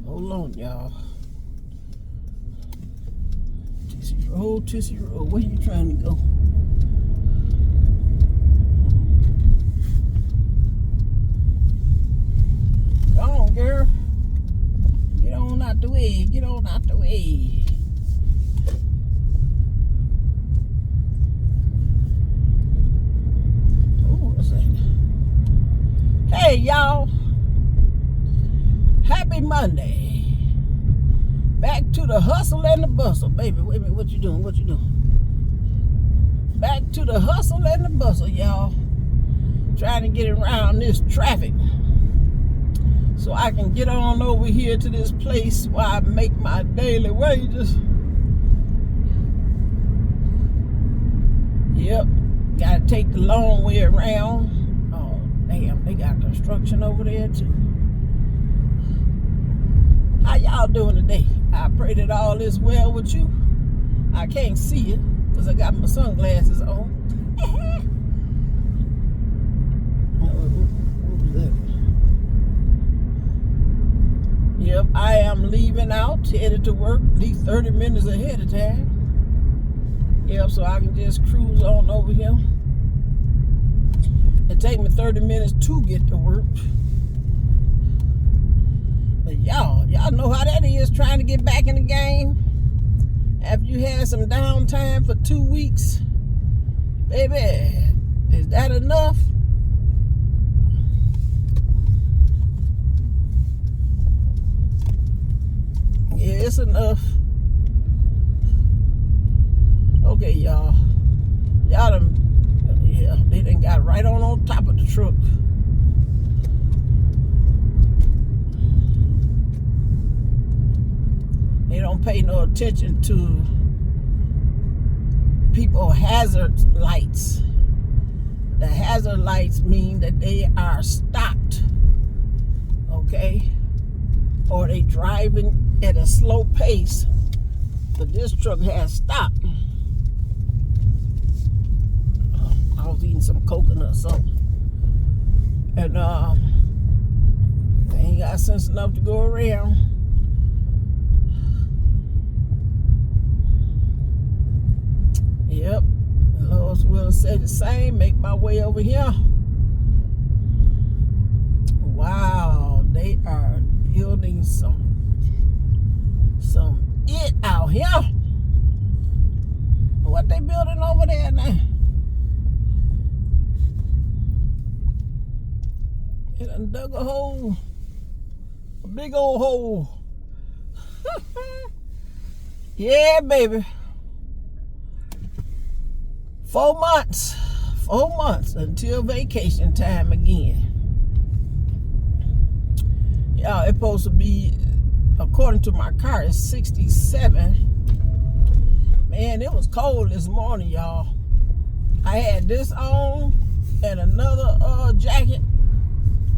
Hold on, y'all. Tootsie Roll, where you trying to go? Go on, girl. Get on out the way. Get on out the way. Oh, what's that? Hey, y'all. Happy Monday. Back to the hustle and the bustle. Baby, wait a minute. What you doing? What you doing? Back to the hustle and the bustle, y'all. Trying to get around this traffic so I can get on over here to this place where I make my daily wages. Yep. Gotta take the long way around. Oh, damn. They got construction over there, too. How y'all doing today? I pray that all is well with you. I can't see it because I got my sunglasses on. What was that? Yep, I am leaving out, headed to work, at least 30 minutes ahead of time. Yep, so I can just cruise on over here. It take me 30 minutes to get to work. But y'all know how that is, trying to get back in the game after you had some downtime for 2 weeks. Baby, is that enough? Yeah, it's enough. Okay, y'all. They done got right on top of the truck. They don't pay no attention to people hazard lights. The hazard lights mean that they are stopped, okay? Or they driving at a slow pace, but this truck has stopped. I was eating some coconut or something. And they ain't got sense enough to go around. Yep, the Lord's will say the same. Make my way over here. Wow, they are building some it out here. What they building over there now? It done dug a hole, a big old hole. Yeah, baby. 4 months until vacation time again. Y'all, it's supposed to be, according to my car, it's 67. Man, it was cold this morning, y'all. I had this on and another jacket,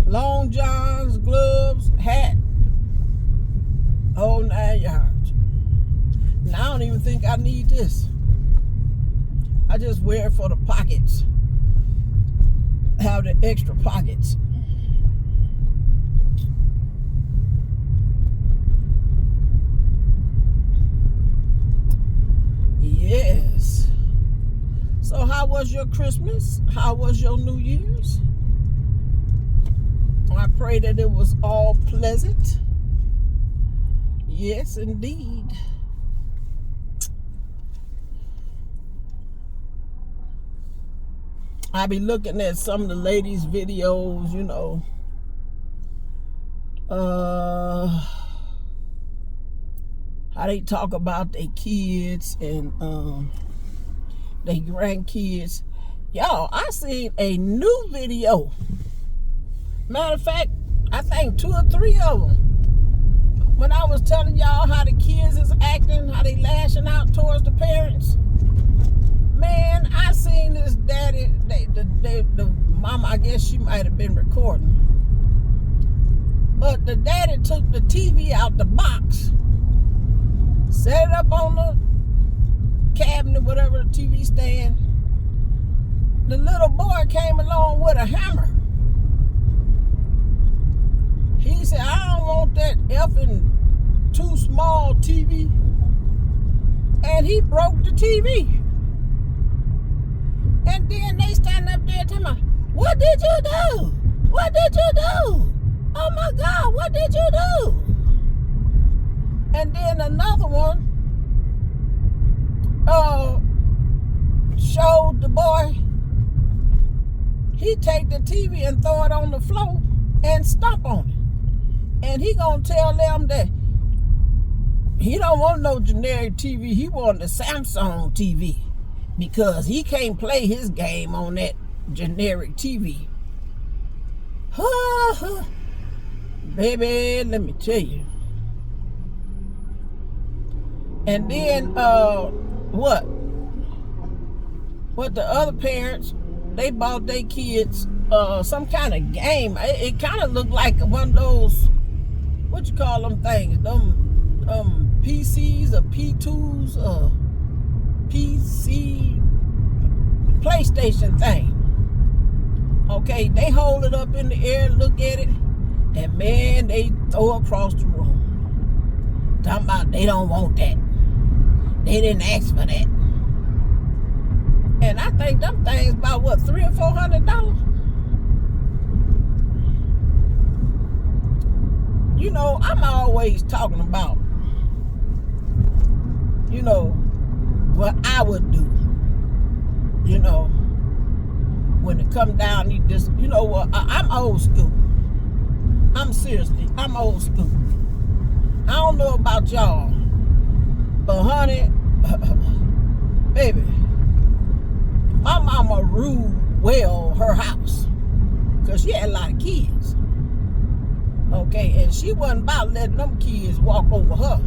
long johns, gloves, hat, whole 9 yards. And I don't even think I need this. I just wear it for the pockets. Have the extra pockets. Yes. So how was your Christmas? How was your New Year's? I pray that it was all pleasant. Yes, indeed. I be looking at some of the ladies' videos, you know. How they talk about their kids and their grandkids. Y'all, I seen a new video. Matter of fact, I think 2 or 3 of them. When I was telling y'all how the kids is acting, how they lashing out towards the parents. Man, I seen this daddy, the mama, I guess she might have been recording. But the daddy took the TV out the box, set it up on the cabinet, whatever, the TV stand. The little boy came along with a hammer. He said, I don't want that effing too small TV. And he broke the TV. And then they stand up there telling me, what did you do? What did you do? Oh my God, what did you do? And then another one showed the boy, he take the TV and throw it on the floor and stomp on it. And he gonna tell them that he don't want no generic TV, he want the Samsung TV because he can't play his game on that generic TV. Baby, let me tell you. And then what the other parents, they bought their kids some kind of game. It kind of looked like one of those, what you call them things, them PCs or P2s or PC PlayStation thing. Okay, they hold it up in the air, look at it, and man, they throw across the room. Talking about they don't want that. They didn't ask for that. And I think them things about what, $300 or $400? You know, I'm always talking about, you know, what I would do. You know, when it come down to this, you know what, I'm old school. I'm old school. I don't know about y'all, but honey, baby, my mama ruled well her house because she had a lot of kids. Okay, and she wasn't about letting them kids walk over her.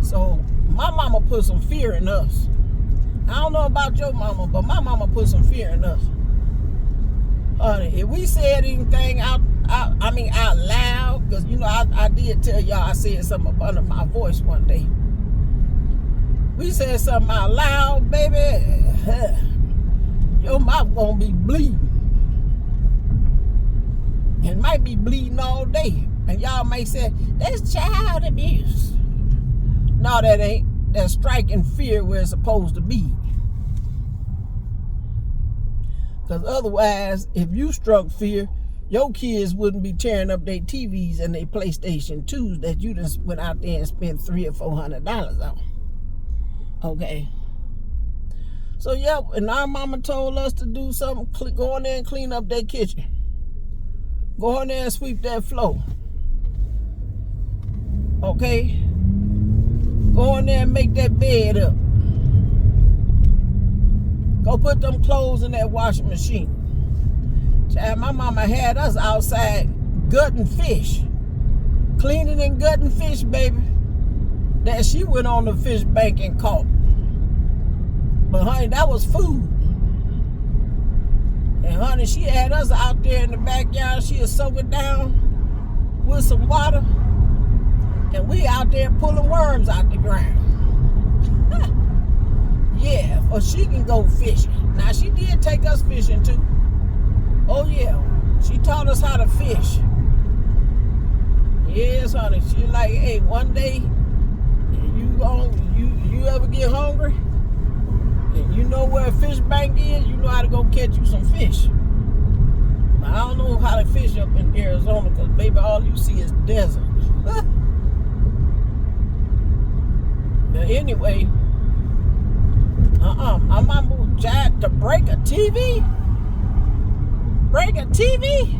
So my mama put some fear in us. I don't know about your mama, but my mama put some fear in us. Honey, if we said anything out loud, because you know I did tell y'all I said something under my voice one day. We said something out loud, baby, your mouth gonna be bleeding. It might be bleeding all day. And y'all may say, that's child abuse. No, that ain't. That's striking fear where it's supposed to be. Because otherwise, if you struck fear, your kids wouldn't be tearing up their TVs and their PlayStation 2s that you just went out there and spent $300 or $400 on. Okay. So, yeah, and our mama told us to do something, go in there and clean up that kitchen. Go in there and sweep that floor. Okay? Go in there and make that bed up. Go put them clothes in that washing machine. Child, my mama had us outside gutting fish. Cleaning and gutting fish, baby. That she went on the fish bank and caught. But honey, that was food. And honey, she had us out there in the backyard. She was soaking down with some water. And we out there pulling worms out the ground. Yeah, or she can go fishing. Now, she did take us fishing, too. Oh, yeah. She taught us how to fish. Yes, honey. She like, hey, one day, you ever get hungry? And you know where a fish bank is, you know how to go catch you some fish. Now, I don't know how to fish up in Arizona because, baby, all you see is desert. But anyway, my mama tried to break a TV. Break a TV?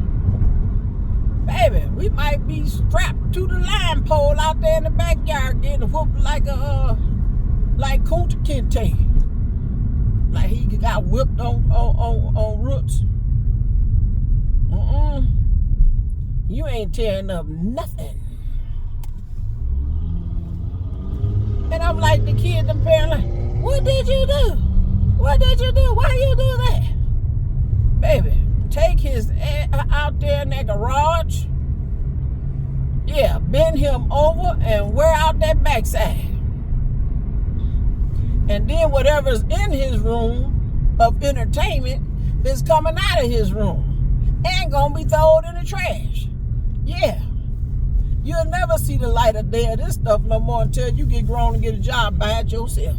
Baby, we might be strapped to the line pole out there in the backyard getting whooped like Kunta Kinte. Like he got whipped on roots. You ain't tearing up nothing. And I'm like the kid, the parent, like, what did you do? What did you do? Why you do that? Baby, take his out there in that garage. Yeah, bend him over and wear out that backside. And then whatever's in his room of entertainment is coming out of his room and gonna be thrown in the trash. Yeah. You'll never see the light of day of this stuff no more until you get grown and get a job by it yourself.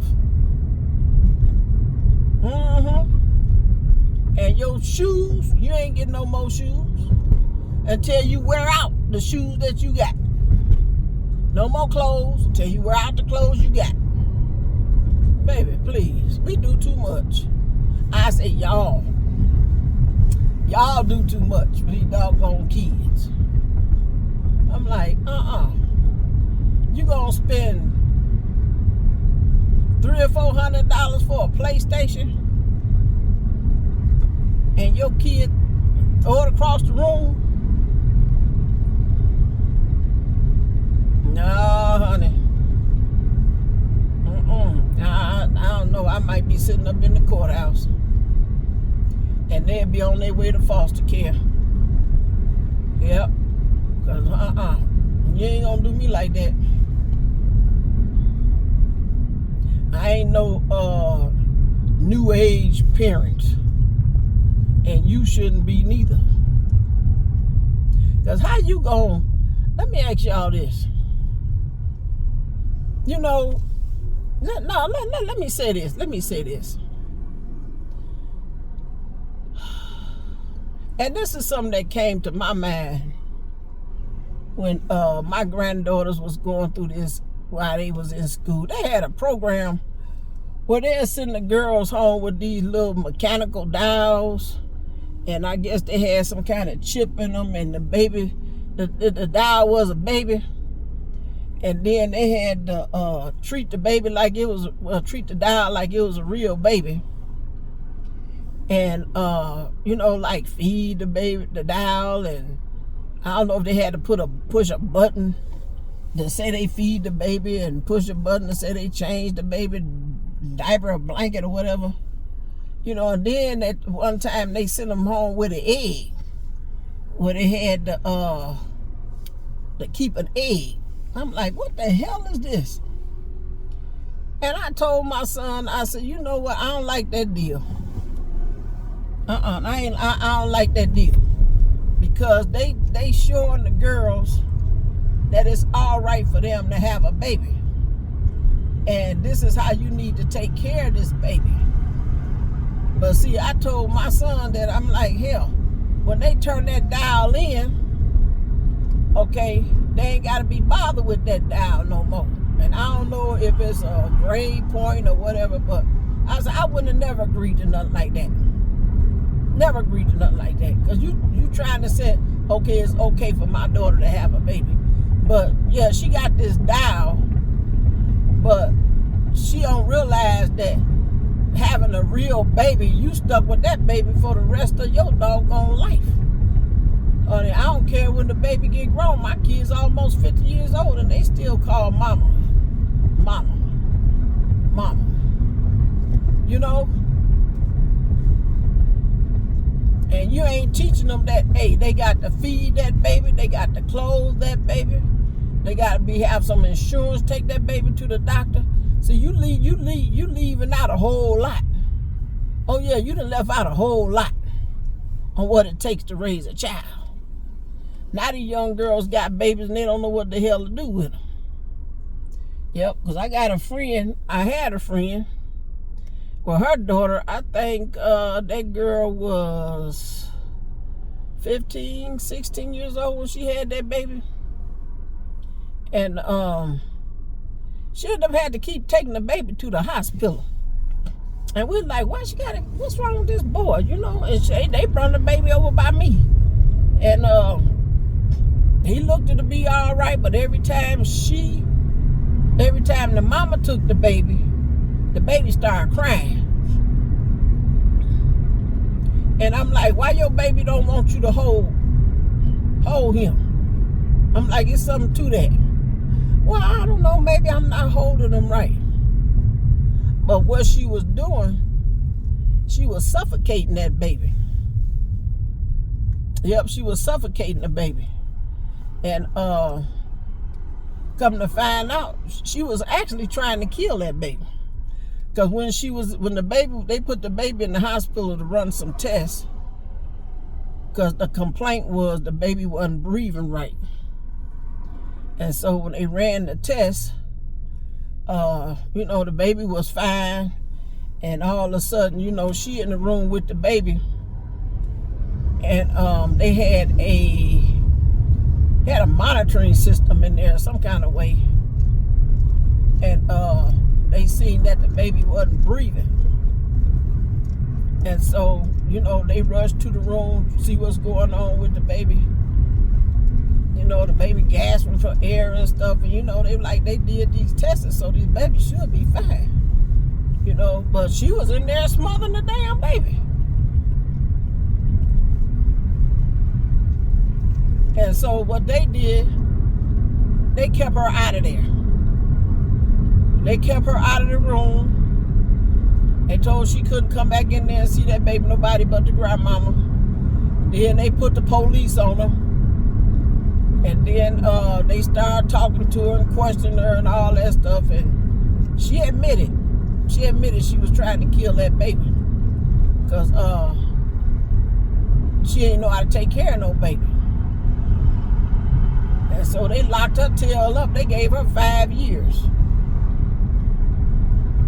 And your shoes, you ain't getting no more shoes until you wear out the shoes that you got. No more clothes until you wear out the clothes you got. Baby, please, we do too much. I say y'all. Y'all do too much for these doggone kids. I'm like, you gonna spend $300 or $400 for a PlayStation, and your kid throw it across the room? No, honey. I don't know. I might be sitting up in the courthouse, and they'll be on their way to foster care. Yep. Cause you ain't gonna do me like that. I ain't no new age parent, and you shouldn't be neither. Cause how you gonna? Let me ask y'all this. You know, let me say this. Let me say this. And this is something that came to my mind when my granddaughters was going through this while they was in school. They had a program where they're sending the girls home with these little mechanical dowels, and I guess they had some kind of chip in them, and the baby, the dowel was a baby, and then they had to treat the baby like it was, treat the dowel like it was a real baby. And you know, like feed the baby the dowel, and I don't know if they had to push a button to say they feed the baby, and push a button to say they change the baby diaper or blanket or whatever. You know, and then at one time they sent them home with an egg, where they had to keep an egg. I'm like, what the hell is this? And I told my son, I said, you know what? I don't like that deal. I don't like that deal, because they showing the girls that it's all right for them to have a baby, and this is how you need to take care of this baby. But see, I told my son that I'm like, hell, when they turn that dial in, okay, they ain't got to be bothered with that dial no more. And I don't know if it's a grade point or whatever, but I said I wouldn't have never agreed to nothing like that. Never agreed to nothing like that. Because you trying to say, okay, it's okay for my daughter to have a baby. But yeah, she got this dial, but she don't realize that having a real baby, you stuck with that baby for the rest of your doggone life. I don't care when the baby get grown. My kid's almost 50 years old and they still call mama. Mama. Mama. You know? And you ain't teaching them that, hey, they got to feed that baby, they got to clothe that baby, they got to have some insurance, take that baby to the doctor. So you leaving out a whole lot. Oh yeah, you done left out a whole lot on what it takes to raise a child. Now these young girls got babies and they don't know what the hell to do with them. Yep, because I had a friend. Well, her daughter, I think that girl was 15, 16 years old when she had that baby. And she would have had to keep taking the baby to the hospital. And we're like, why she got it? What's wrong with this boy? You know, and they brought the baby over by me. And he looked to be all right, but every time the mama took the baby started crying. And I'm like, why your baby don't want you to hold him? I'm like, it's something to that. Well, I don't know, maybe I'm not holding him right. But what she was doing, she was suffocating that baby. Yep, she was suffocating the baby. And come to find out, she was actually trying to kill that baby. Because they put the baby in the hospital to run some tests, because the complaint was the baby wasn't breathing right. And so when they ran the test, the baby was fine. And all of a sudden, she in the room with the baby. And they had a monitoring system in there some kind of way. And they seen that the baby wasn't breathing. And so, they rushed to the room to see what's going on with the baby. The baby gasping for air and stuff. And, they did these tests, so this baby should be fine. But she was in there smothering the damn baby. And so what they did, they kept her out of there. They kept her out of the room. They told her she couldn't come back in there and see that baby, nobody but the grandmama. Then they put the police on her. And then they started talking to her and questioning her and all that stuff. And she admitted she was trying to kill that baby. Because she didn't know how to take care of no baby. And so they locked her tail up. They gave her 5 years.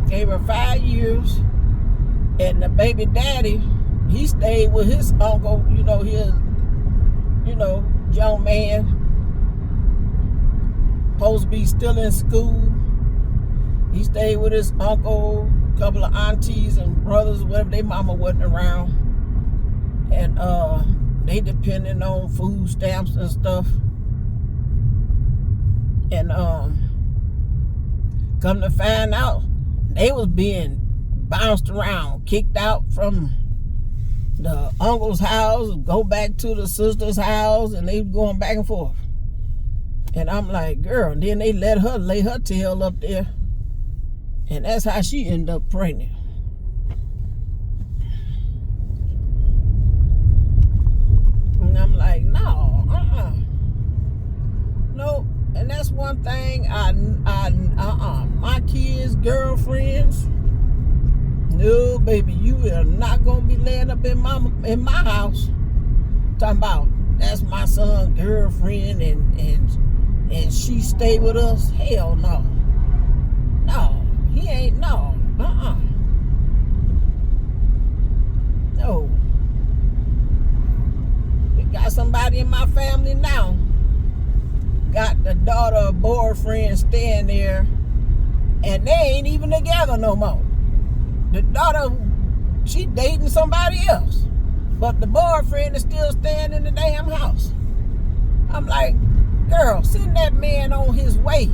Gave her 5 years. And the baby daddy, he stayed with his uncle, his, young man. Supposed to be still in school. He stayed with his uncle, a couple of aunties and brothers, whatever, their mama wasn't around. And they depended on food stamps and stuff. And come to find out, they was being bounced around, kicked out from the uncle's house, go back to the sister's house, and they was going back and forth. And I'm like, girl, and then they let her lay her tail up there. And that's how she ended up pregnant. And I'm like, no, no. And that's one thing my kids' girlfriends, no, baby, you are not gonna be laying up in my house talking about that's my son's girlfriend and she stay with us. Hell no. No, he ain't, no. No. We got somebody in my family now. Got the daughter or boyfriend staying there, and they ain't even together no more. The daughter, she dating somebody else, but the boyfriend is still staying in the damn house. I'm like, girl, send that man on his way.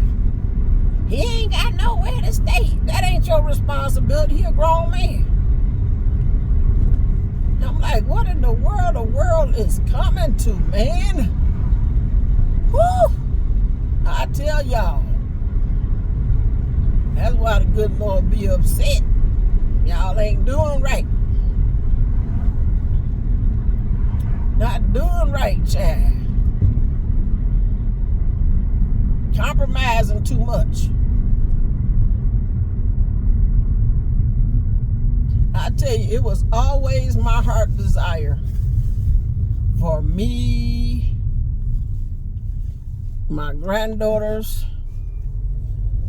He ain't got nowhere to stay. That ain't your responsibility. He a grown man. I'm like, what in the world is coming to, man? Whew! I tell y'all, that's why the good Lord be upset. Y'all ain't doing right. Not doing right, child. Compromising too much. I tell you, it was always my heart desire for me, my granddaughters,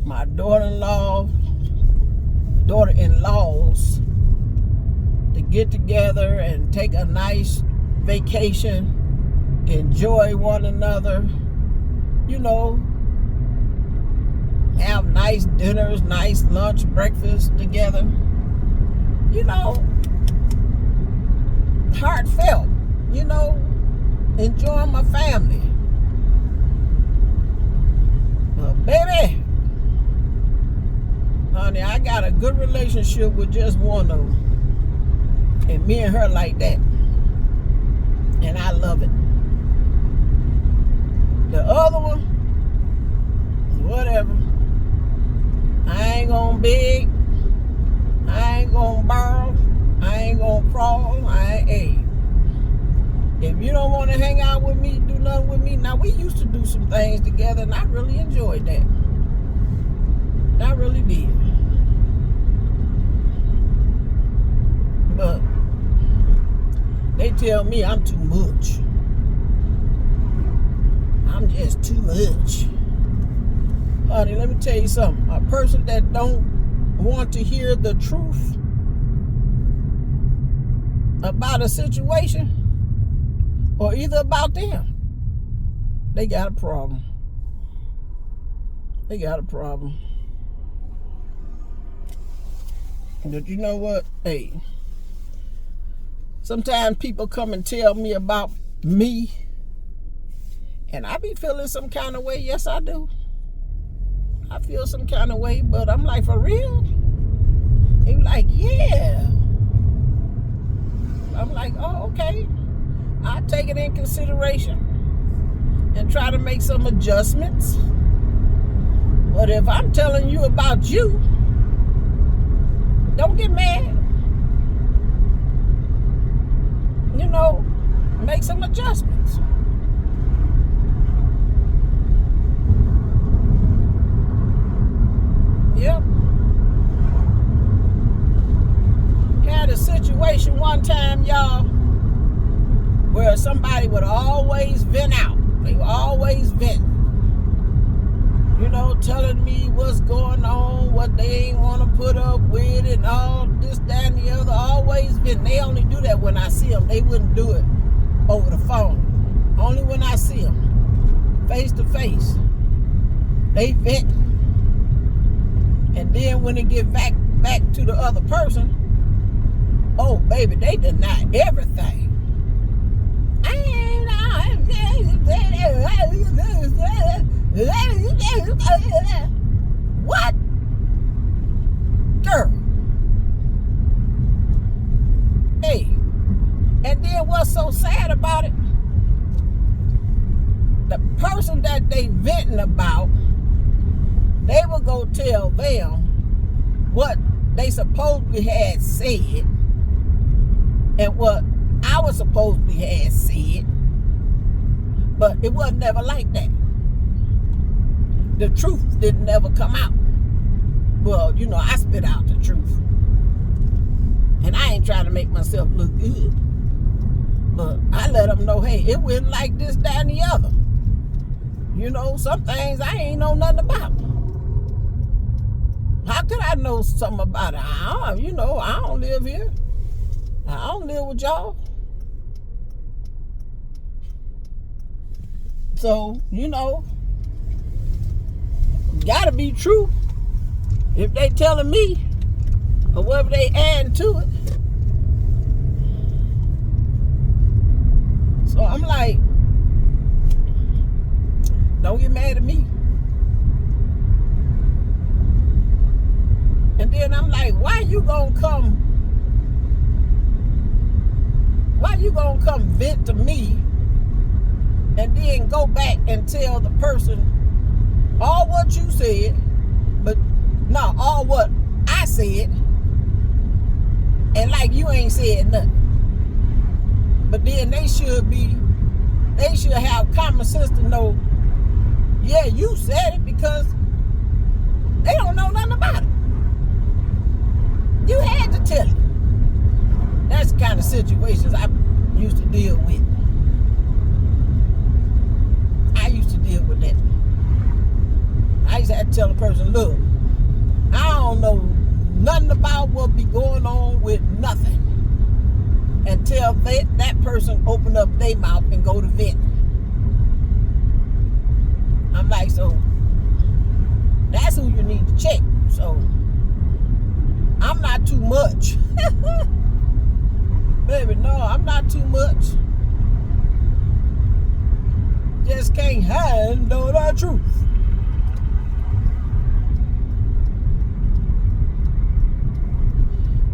my daughter-in-laws to get together and take a nice vacation, enjoy one another, have nice dinners, nice lunch, breakfast together. Heartfelt, enjoying my family. But baby, honey, I got a good relationship with just one of them. And me and her like that. And I love it. The other one, whatever. I ain't gonna beg. I ain't gonna borrow. I ain't gonna crawl. If you don't want to hang out with me, do nothing with me. Now, we used to do some things together, and I really enjoyed that. I really did. But they tell me I'm too much. I'm just too much. Honey, let me tell you something. A person that don't want to hear the truth about a situation or either about them, they got a problem. They got a problem. But you know what? Hey, sometimes people come and tell me about me, and I be feeling some kind of way. Yes, I do. I feel some kind of way, but I'm like, for real? They be like, yeah. I'm like, oh, okay. I take it in consideration and try to make some adjustments. But if I'm telling you about you, don't get mad. You know, make some adjustments. Yep. Had a situation one time, y'all, where somebody would always vent out. They were always venting. You know, telling me what's going on, what they ain't want to put up with, and all this, that, and the other. Always venting. They only do that when I see them. They wouldn't do it over the phone. Only when I see them, face to face. They vent. And then when it get back to the other person, oh, baby, they deny everything. What? Girl. Hey. And then what's so sad about it? The person that they venting about, they will go tell them what they supposedly had said and what I was supposedly had said, but it wasn't never like that. The truth didn't never come out. Well, you know, I spit out the truth, and I ain't trying to make myself look good, but I let them know, hey, it wasn't like this, that, and the other. You know, some things I ain't know nothing about. How could I know something about it? I don't live here. I don't live with y'all. So, you know, gotta be true. If they telling me or whatever they adding to it. So I'm like, don't get mad at me. And then I'm like, why you gonna come vent to me and then go back and tell the person all what you said, but no, all what I said, and like you ain't said nothing. But then they should have common sense to know, yeah, you said it, because they don't know nothing about it. You had to tell it. That's the kind of situations I used to deal with. I used to deal with that. I used to have to tell the person, look, I don't know nothing about what be going on with nothing until that person open up their mouth and go to vent. I'm like, so that's who you need to check. So I'm not too much. Baby, no, I'm not too much. Just can't handle the truth.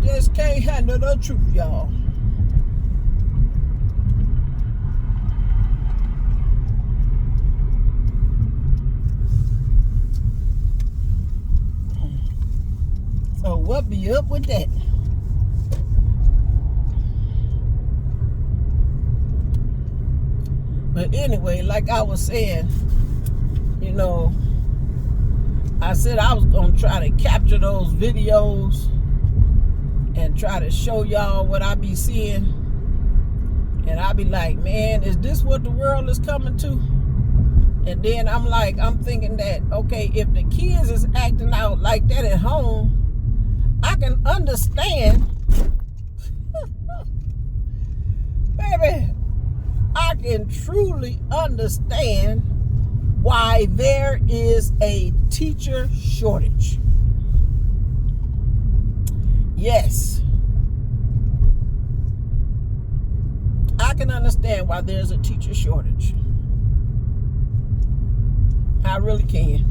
Just can't handle the truth, y'all. So what be up with that? But anyway, like I was saying, you know, I said I was going to try to capture those videos and try to show y'all what I be seeing. And I be like, man, is this what the world is coming to? And then I'm thinking that, okay, if the kids is acting out like that at home, I can understand. Baby, I can truly understand why there is a teacher shortage. Yes. I can understand why there's a teacher shortage. I really can.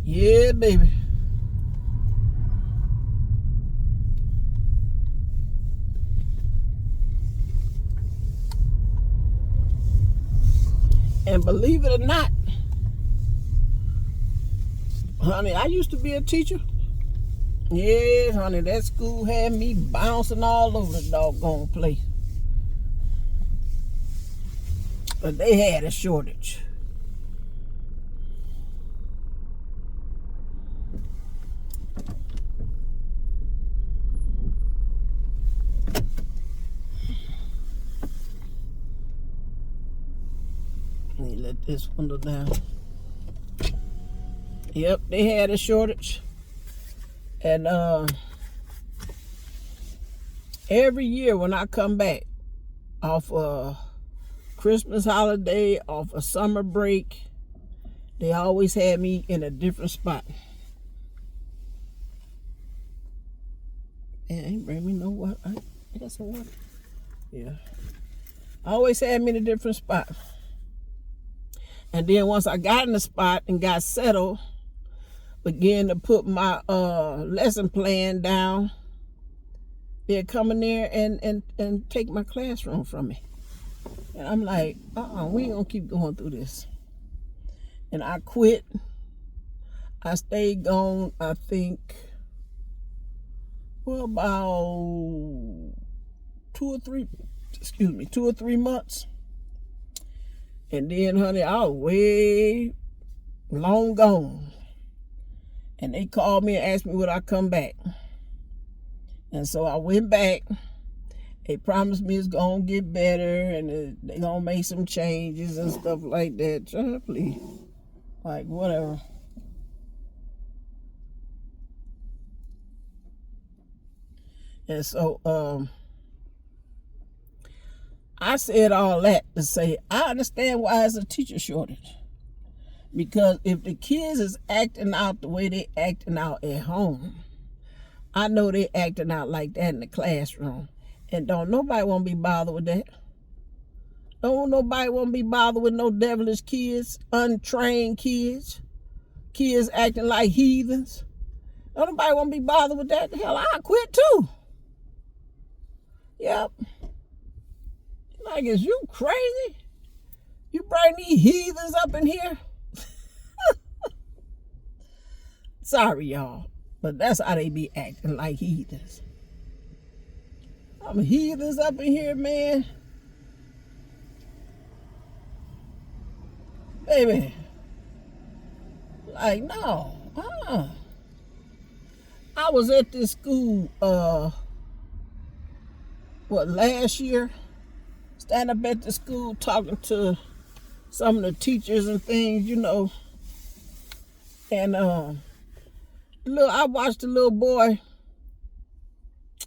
Yeah, baby. And believe it or not, honey, I used to be a teacher. Yes, honey, that school had me bouncing all over the doggone place. But they had a shortage. Let me let this window down. Yep, they had a shortage. And every year when I come back off a Christmas holiday, off a summer break, they always had me in a different spot. And ain't bring me no water. I got some water. Yeah. Always had me in a different spot. And then once I got in the spot and got settled, began to put my lesson plan down, they'd come in there and take my classroom from me. And I'm like, we ain't gonna keep going through this. And I quit. I stayed gone, I think, well, about 2 or 3 months. And then, honey, I was way long gone. And they called me and asked me would I come back. And so I went back. They promised me it's going to get better and they're going to make some changes and stuff like that. Child, please. Like, whatever. And so, I said all that to say, I understand why there's a teacher shortage. Because if the kids is acting out the way they acting out at home, I know they acting out like that in the classroom. And don't nobody want to be bothered with that. Don't nobody want to be bothered with no devilish kids, untrained kids, kids acting like heathens. Don't nobody want to be bothered with that. Hell, I quit too. Yep. Like, is you crazy? You bring these heathens up in here? Sorry, y'all, but that's how they be acting, like heathens. I'm heathens up in here, man. Baby. Like, no. I was at this school, last year? Stand up at the school talking to some of the teachers and things, you know. And I watched the little boy,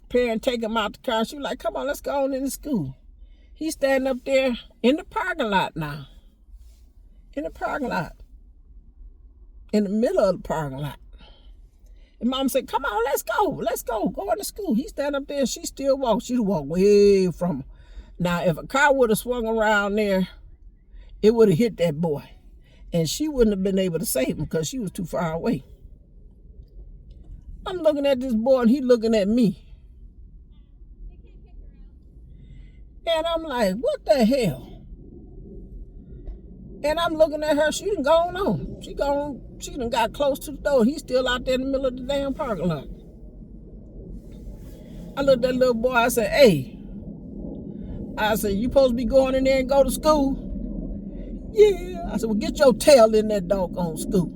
parent take him out the car. She was like, come on, let's go on into school. He's standing up there in the parking lot now. In the parking lot. In the middle of the parking lot. And mom said, come on, let's go. Go into school. He stand up there and she still walks. She'd walk way from him. Now, if a car would have swung around there, it would have hit that boy. And she wouldn't have been able to save him because she was too far away. I'm looking at this boy and he looking at me. And I'm like, what the hell? And I'm looking at her, she done gone on. She done got close to the door. He's still out there in the middle of the damn parking lot. I looked at that little boy, I said, hey. I said, you supposed to be going in there and go to school? Yeah. I said, well, get your tail in that doggone school.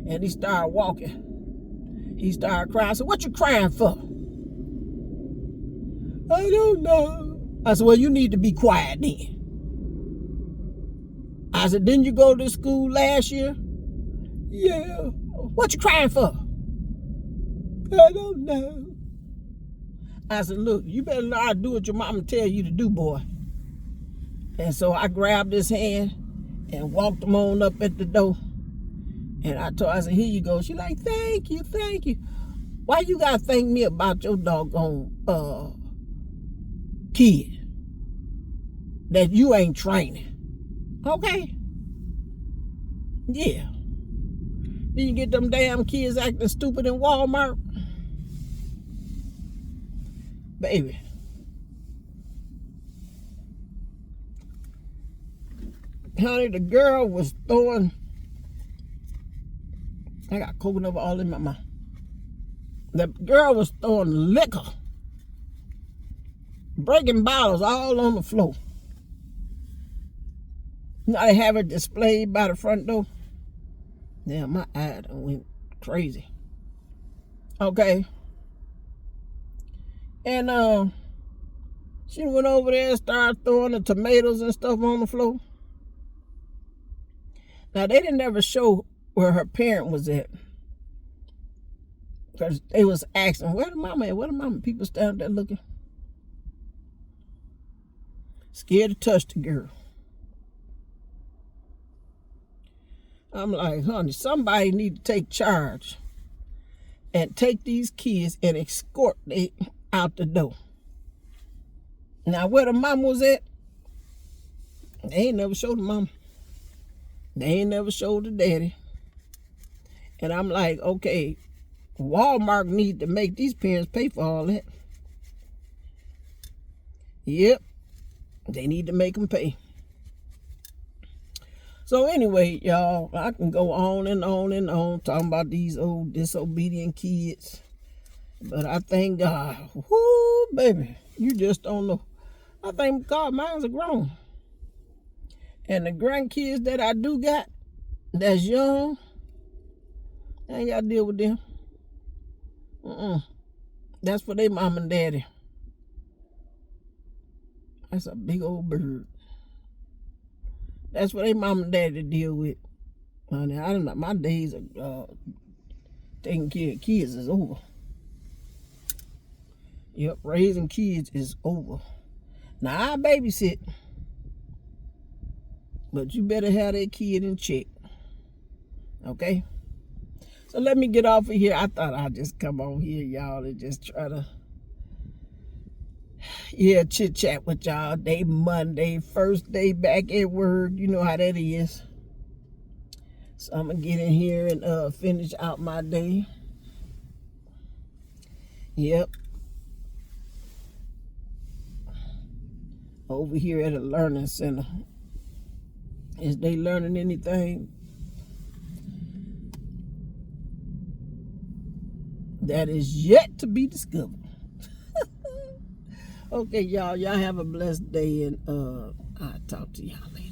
And he started walking. He started crying. I said, what you crying for? I don't know. I said, well, you need to be quiet then. I said, didn't you go to school last year? Yeah. What you crying for? I don't know. I said, look, you better know how to do what your mama tell you to do, boy. And so I grabbed his hand and walked him on up at the door. And I told her, I said, here you go. She like, thank you, thank you. Why you gotta thank me about your doggone kid that you ain't training? Okay? Yeah. Then you get them damn kids acting stupid in Walmart. Baby. Honey, the girl was throwing, I got coconut all in my mouth. The girl was throwing liquor, breaking bottles all on the floor. Now they have it displayed by the front door. Damn, my eye done went crazy. Okay. And she went over there and started throwing the tomatoes and stuff on the floor. Now, they didn't ever show where her parent was at. Because they was asking, where the mama at? Where the mama? People standing there looking. Scared to touch the girl. I'm like, honey, somebody need to take charge and take these kids and escort them out the door. Now, where the mama was at, they ain't never showed the mama. They ain't never showed the daddy. And I'm like, okay, Walmart need to make these parents pay for all that. Yep, they need to make them pay. So anyway, y'all, I can go on and on and on talking about these old disobedient kids. But I thank God. Whoo, baby, you just don't know. I thank God mine's are grown. And the grandkids that I do got, that's young, I ain't got to deal with them. That's for their mom and daddy. That's a big old bird. That's for their mom and daddy to deal with. Honey, I don't know. My days of taking care of kids is over. Yep, raising kids is over. Now, I babysit. But you better have that kid in check. Okay? So let me get off of here. I thought I'd just come on here, y'all, and just try to, chit-chat with y'all. Day Monday, first day back at work. You know how that is. So I'm going to get in here and finish out my day. Yep. Over here at a learning center. Is they learning anything? That is yet to be discovered. Okay, y'all have a blessed day, and I'll talk to y'all later.